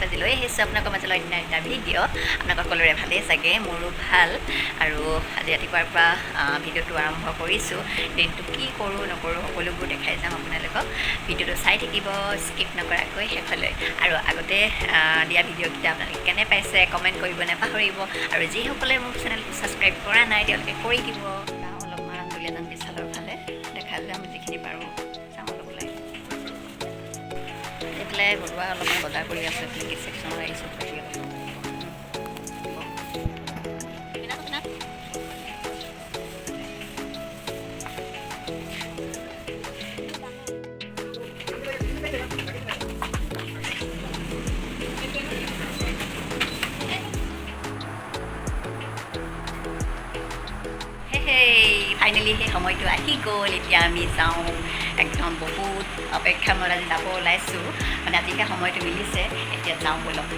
আজি লৈ আহিছোঁ আপোনালোকৰ মাজলৈ অন্য এটা ভিডিঅ' আপোনালোকৰ সকলোৰে ভালেই চাগে মোৰো ভাল আৰু আজি ৰাতিপুৱাৰ পৰা ভিডিঅ'টো আৰম্ভ কৰিছোঁ দিনটো কি কৰোঁ নকৰোঁ সকলোবোৰ দেখাই যাম আপোনালোকক ভিডিঅ'টো চাই থাকিব স্কিপ নকৰাকৈ শেষলৈ আৰু আগতে দিয়া ভিডিঅ'কেইটা আপোনালোকে কেনে পাইছে কমেণ্ট কৰিব নাপাহৰিব আৰু যিসকলে মোৰ চেনেলটো ছাবস্ক্ৰাইব কৰা নাই তেওঁলোকে কৰি দিব অলপমান দুলীয়াজান বিশালৰ ফালে দেখা যাম যিখিনি পাৰোঁ যাম অলপ ওলাই এইফালে ঘৰুৱা অলপমান বজাৰ কৰি আছোঁ ফিল্কি ছেকশ্যনত আহিছোঁ ফাইনেলি সেই সময়টো আহি গ'ল এতিয়া আমি যাওঁ একদম বহুত অপেক্ষা মই আজি যাব ওলাইছোঁ মানে আজিহে সময়টো মিলিছে এতিয়া যাওঁ ব'লক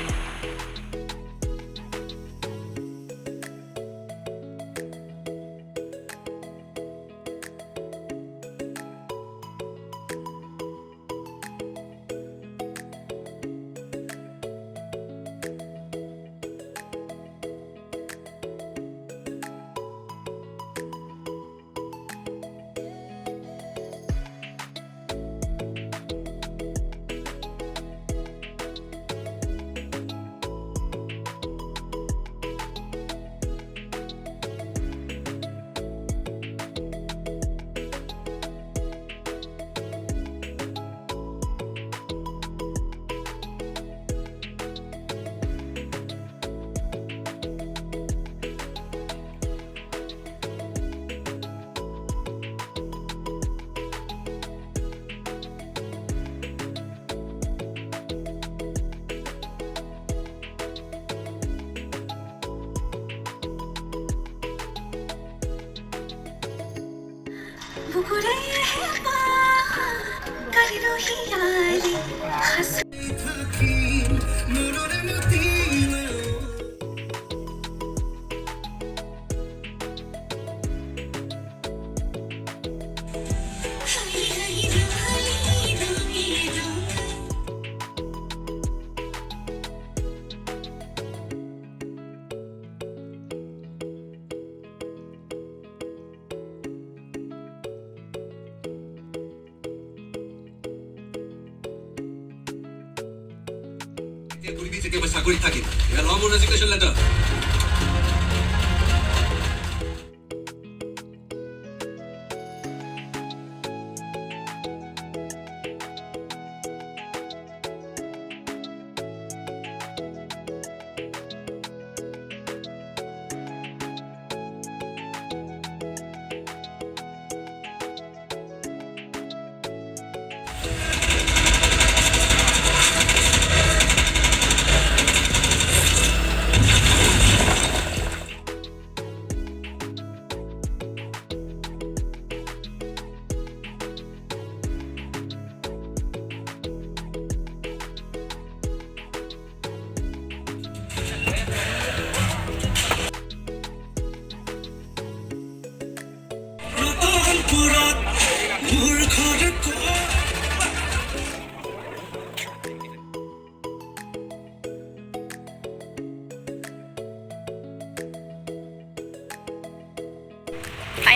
চাকৰিত থাকিম এয়া লওঁ মোৰ ৰেজিগনেশ্যন লেটাৰ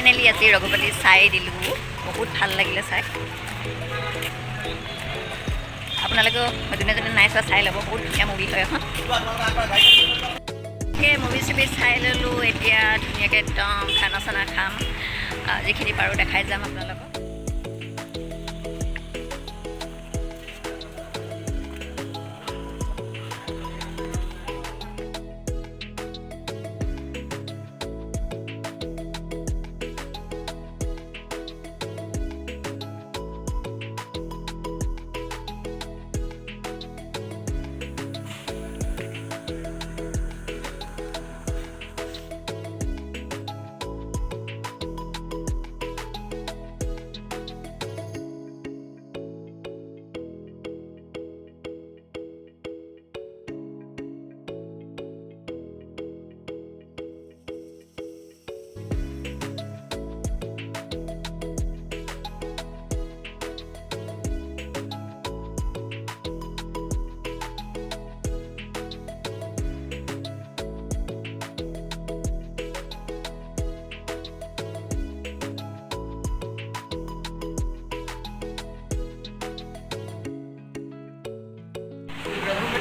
ফাইনেলি আজি ৰঘুপতি চাই দিলোঁ বহুত ভাল লাগিলে চাই আপোনালোকেও যোনে যোনে নাই চোৱা চাই ল'ব বহুত ধুনীয়া মুভি হয় এখন সেই মুভি চুভি চাই ল'লোঁ এতিয়া ধুনীয়াকৈ একদম খানা চানা খাম যিখিনি পাৰোঁ দেখাই যাম আপোনালোকক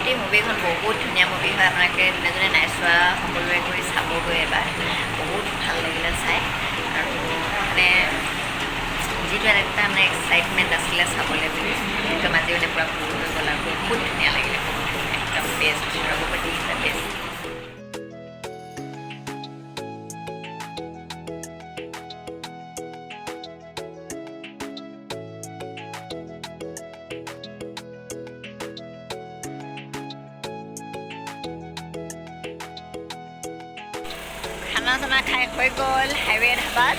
ৰঘুপতি মুভিখন বহুত ধুনীয়া মুভি হয়, আপোনালোকে যোনে যোনে নাই চোৱা সকলোৱে কৰি চাবগৈ এবাৰ, বহুত ভাল লাগিলে চাই। আৰু মানে যিটো এটা মানে এক্সাইটমেণ্ট আছিলে চাবলৈ বুলি, একদম আজি মানে পূৰা পূৰ হৈ গ'ল আৰু বহুত ধুনীয়া লাগিলে, একদম best, Raghupati is the best. খানা চানা খাই হৈ গ'ল হাইৱে ধাবাত,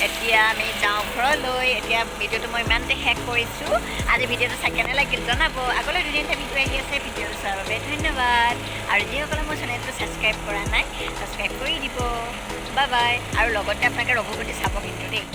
এতিয়া আমি যাওঁ ঘৰলৈ। এতিয়া ভিডিঅ'টো মই ইমানতে শেষ কৰিছোঁ। আজি ভিডিঅ'টো চাই কেনে লাগিল জনাব। আগলৈ দুদিনটা ভিডিঅ' আহি আছে, ভিডিঅ'টো চোৱাৰ বাবে ধন্যবাদ। আৰু যিসকলে মোৰ চেনেলটো ছাবস্ক্ৰাইব কৰা নাই ছাবস্ক্ৰাইব কৰি দিব। Bye bye. আৰু লগতে আপোনালোকে ৰঘুপতি চাব কিন্তু দেই।